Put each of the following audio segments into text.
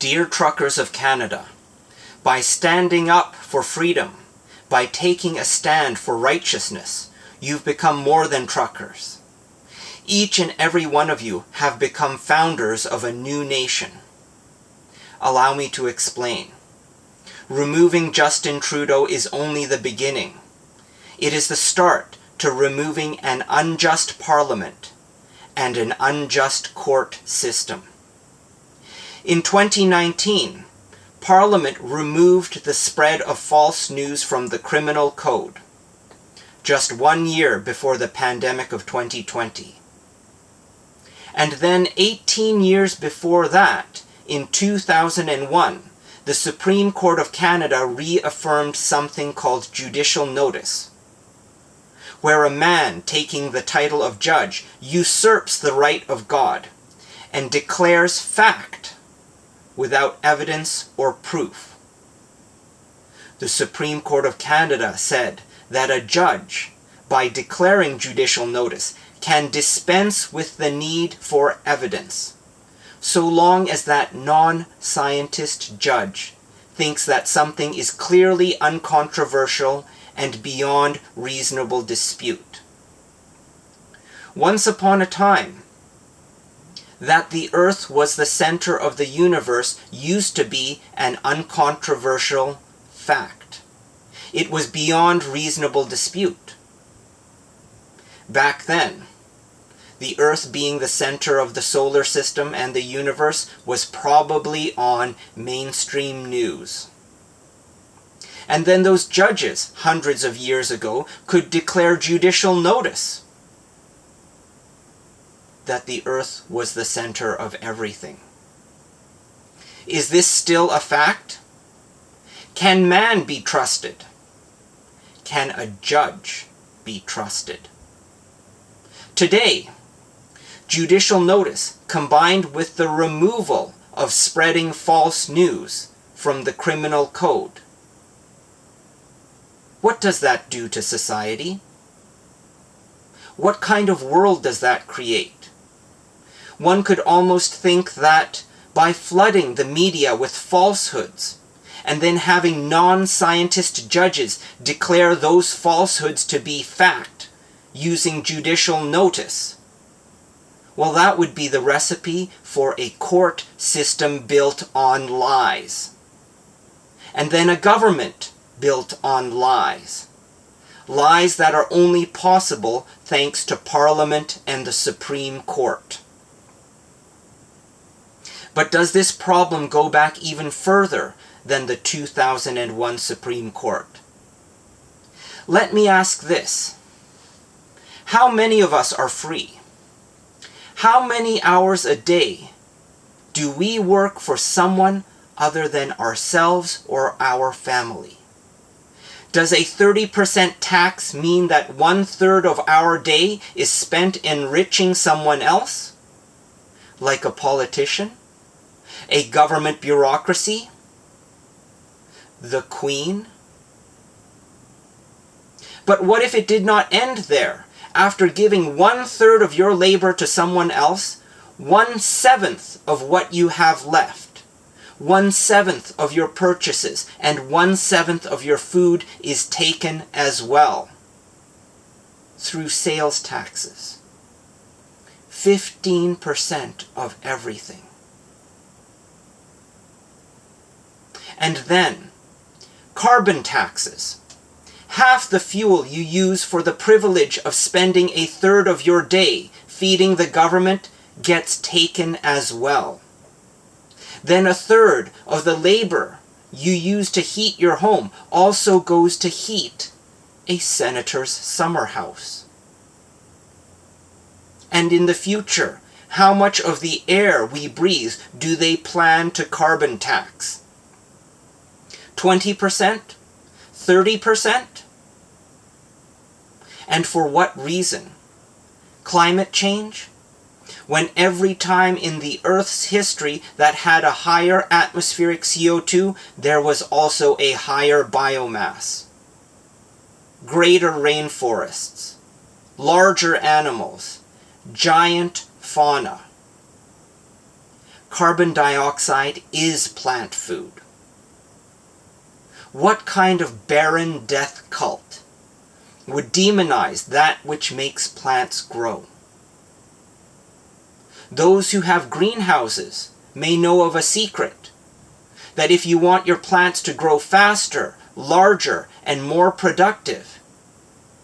Dear truckers of Canada, by standing up for freedom, by taking a stand for righteousness, you've become more than truckers. Each and every one of you have become founders of a new nation. Allow me to explain. Removing Justin Trudeau is only the beginning. It is the start to removing an unjust parliament and an unjust court system. In 2019, Parliament removed the spread of false news from the criminal code, just 1 year before the pandemic of 2020. And then 18 years before that, in 2001, the Supreme Court of Canada reaffirmed something called judicial notice, where a man taking the title of judge usurps the right of God and declares fact without evidence or proof. The Supreme Court of Canada said that a judge, by declaring judicial notice, can dispense with the need for evidence, so long as that non-scientist judge thinks that something is clearly uncontroversial and beyond reasonable dispute. Once upon a time, that the earth was the center of the universe used to be an uncontroversial fact. It was beyond reasonable dispute. Back then, the earth being the center of the solar system and the universe was probably on mainstream news. And then those judges, hundreds of years ago, could declare judicial notice that the earth was the center of everything. Is this still a fact? Can man be trusted? Can a judge be trusted? Today, judicial notice combined with the removal of spreading false news from the criminal code. What does that do to society? What kind of world does that create? One could almost think that by flooding the media with falsehoods, and then having non-scientist judges declare those falsehoods to be fact, using judicial notice, well, that would be the recipe for a court system built on lies. And then a government built on lies. Lies that are only possible thanks to Parliament and the Supreme Court. But does this problem go back even further than the 2001 Supreme Court? Let me ask this. How many of us are free? How many hours a day do we work for someone other than ourselves or our family? Does a 30% tax mean that 1/3 of our day is spent enriching someone else? Like a politician? A government bureaucracy? The Queen? But what if it did not end there? After giving 1/3 of your labor to someone else, 1/7 of what you have left, 1/7 of your purchases, and 1/7 of your food is taken as well through sales taxes. 15% of everything. And then, carbon taxes. Half the fuel you use for the privilege of spending 1/3 of your day feeding the government gets taken as well. Then 1/3 of the labor you use to heat your home also goes to heat a senator's summer house. And in the future, how much of the air we breathe do they plan to carbon tax? 20%? 30%? And for what reason? Climate change? When every time in the Earth's history that had a higher atmospheric CO2, there was also a higher biomass. Greater rainforests, larger animals, giant fauna. carbon dioxide is plant food? What kind of barren death cult would demonize that which makes plants grow? Those who have greenhouses may know of a secret, that if you want your plants to grow faster, larger, and more productive,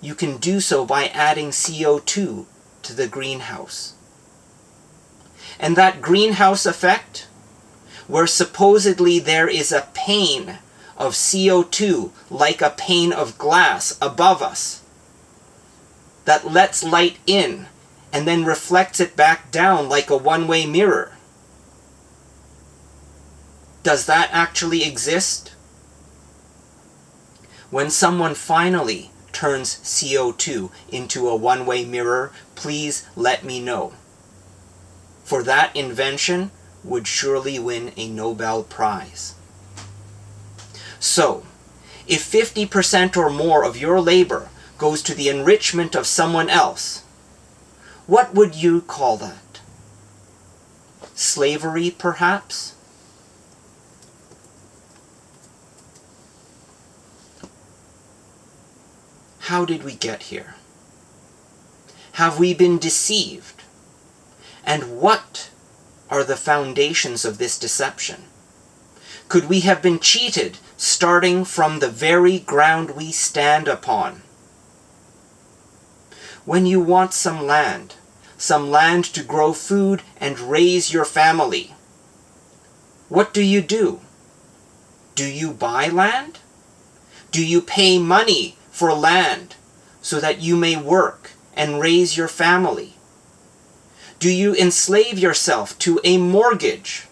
you can do so by adding CO2 to the greenhouse. And that greenhouse effect, where supposedly there is a pane of CO2 like a pane of glass above us that lets light in and then reflects it back down like a one-way mirror. Does that actually exist? When someone finally turns CO2 into a one-way mirror, please let me know. For that invention would surely win a Nobel Prize. So, if 50% or more of your labor goes to the enrichment of someone else, what would you call that? Slavery, perhaps? How did we get here? Have we been deceived? And what are the foundations of this deception? Could we have been cheated starting from the very ground we stand upon? When you want some land to grow food and raise your family, what do? Do you buy land? Do you pay money for land so that you may work and raise your family? Do you enslave yourself to a mortgage?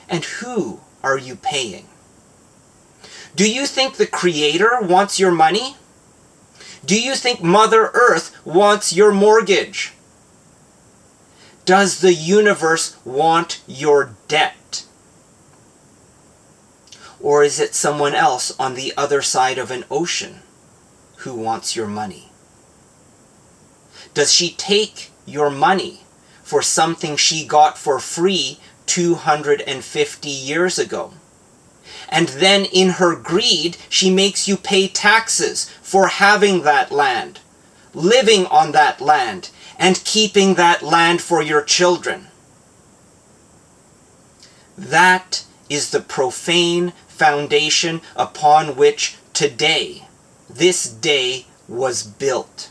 And who are you paying? Do you think the Creator wants your money? Do you think Mother Earth wants your mortgage? Does the universe want your debt? Or is it someone else on the other side of an ocean who wants your money? Does she take your money for something she got for free 250 years ago? And then in her greed, she makes you pay taxes for having that land, living on that land, and keeping that land for your children. That is the profane foundation upon which today, this day, was built.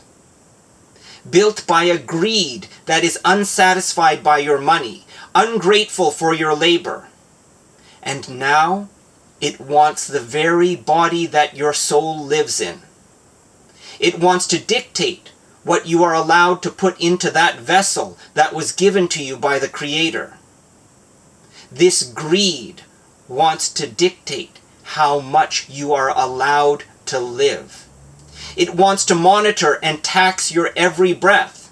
Built by a greed that is unsatisfied by your money, ungrateful for your labor. And now it wants the very body that your soul lives in. It wants to dictate what you are allowed to put into that vessel that was given to you by the Creator. This greed wants to dictate how much you are allowed to live. It wants to monitor and tax your every breath.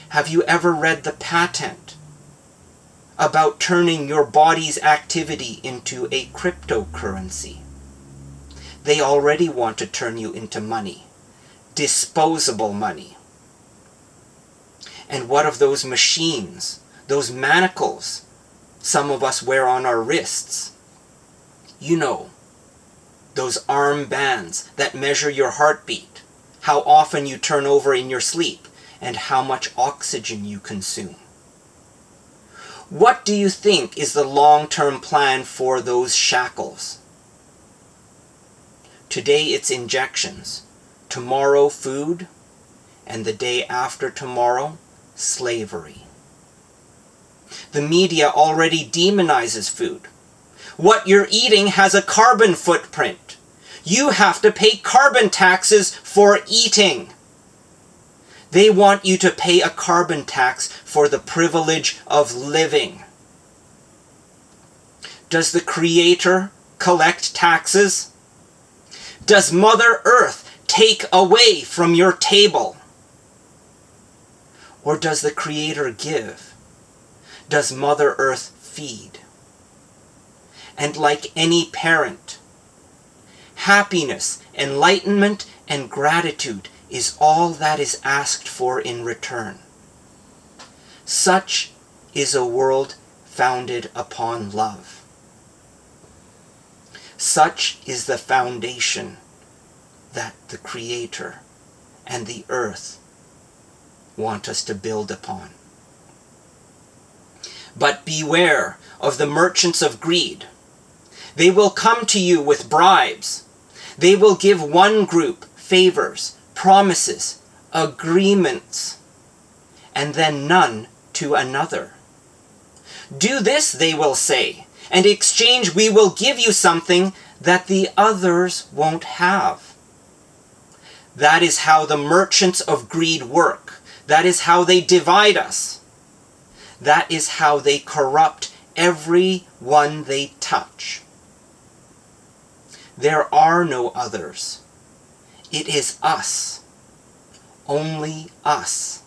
Have you ever read the patent about turning your body's activity into a cryptocurrency? They already want to turn you into money, disposable money. And what of those machines, those manacles some of us wear on our wrists? You know, those armbands that measure your heartbeat, how often you turn over in your sleep, and how much oxygen you consume. What do you think is the long-term plan for those shackles? Today it's injections, tomorrow food, and the day after tomorrow, slavery. The media already demonizes food. What you're eating has a carbon footprint. You have to pay carbon taxes for eating. They want you to pay a carbon tax for the privilege of living. Does the Creator collect taxes? Does Mother Earth take away from your table? Or does the Creator give? Does Mother Earth feed? And like any parent, happiness, enlightenment, and gratitude is all that is asked for in return. Such is a world founded upon love. Such is the foundation that the Creator and the earth want us to build upon. But beware of the merchants of greed. They will come to you with bribes. They will give one group favors, promises, agreements, and then none to another. Do this, they will say, and in exchange we will give you something that the others won't have. That is how the merchants of greed work. That is how they divide us. That is how they corrupt everyone they touch. There are no others. It is us. Only us.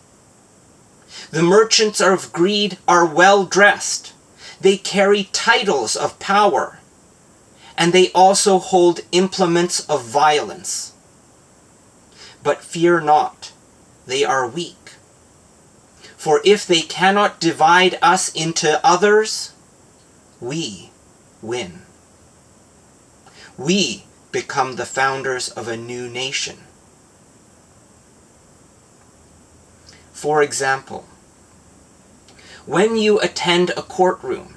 The merchants of greed are well dressed. They carry titles of power. And they also hold implements of violence. But fear not, they are weak. For if they cannot divide us into others, we win. We become the founders of a new nation. For example, when you attend a courtroom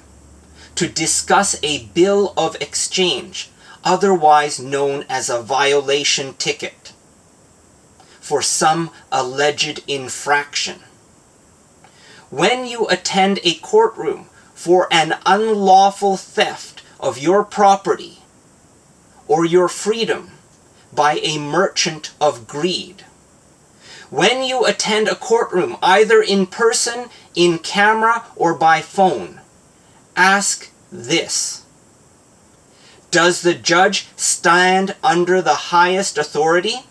to discuss a bill of exchange, otherwise known as a violation ticket, for some alleged infraction, when you attend a courtroom for an unlawful theft of your property or your freedom by a merchant of greed, when you attend a courtroom either in person, in camera, or by phone, ask this: does the judge stand under the highest authority?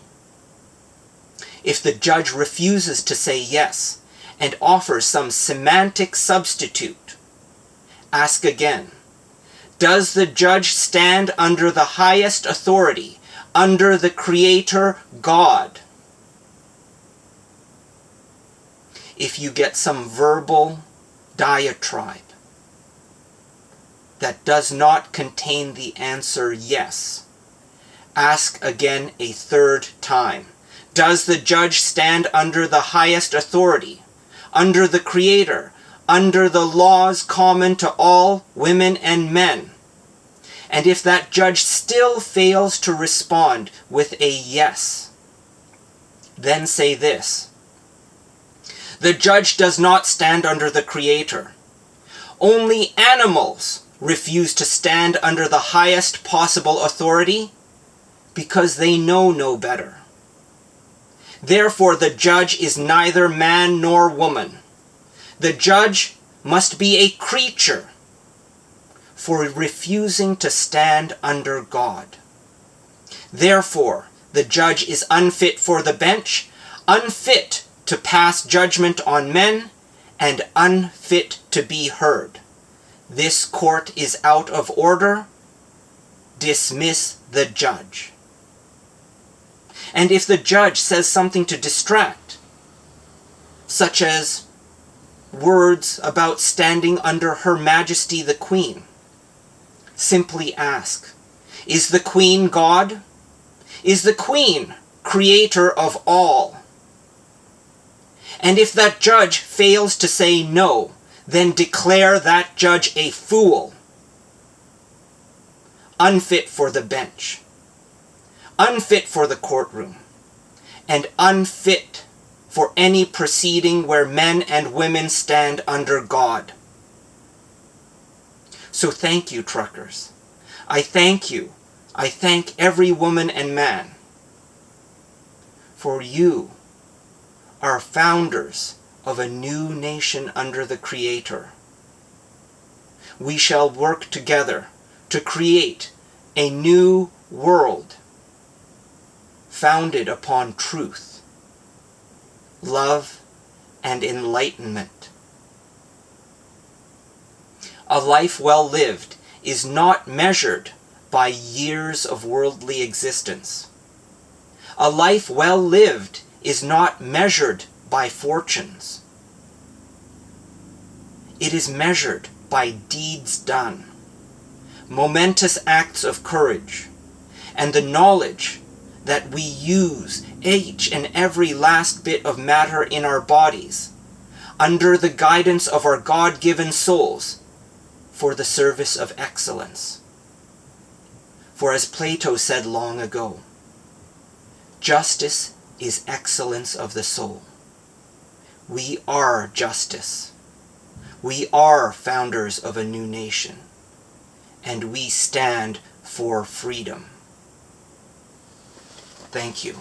If the judge refuses to say yes, and offers some semantic substitute, ask again: does the judge stand under the highest authority, under the Creator God? If you get some verbal diatribe that does not contain the answer yes, ask again a third time: does the judge stand under the highest authority, under the Creator, under the laws common to all women and men? And if that judge still fails to respond with a yes, then say this: the judge does not stand under the Creator. Only animals refuse to stand under the highest possible authority because they know no better. Therefore, the judge is neither man nor woman. The judge must be a creature for refusing to stand under God. Therefore, the judge is unfit for the bench, unfit to pass judgment on men, and unfit to be heard. This court is out of order. Dismiss the judge. And if the judge says something to distract, such as words about standing under Her Majesty the Queen, simply ask: is the Queen God? Is the Queen Creator of all? And if that judge fails to say no, then declare that judge a fool, unfit for the bench, unfit for the courtroom, and unfit for any proceeding where men and women stand under God. So thank you, truckers. I thank you. I thank every woman and man. For you are founders of a new nation under the Creator. We shall work together to create a new world founded upon truth, love, and enlightenment. A life well lived is not measured by years of worldly existence. A life well lived is not measured by fortunes. It is measured by deeds done, momentous acts of courage, and the knowledge that we use each and every last bit of matter in our bodies under the guidance of our God-given souls for the service of excellence. For as Plato said long ago, justice is excellence of the soul. We are justice. We are founders of a new nation, and we stand for freedom. Thank you.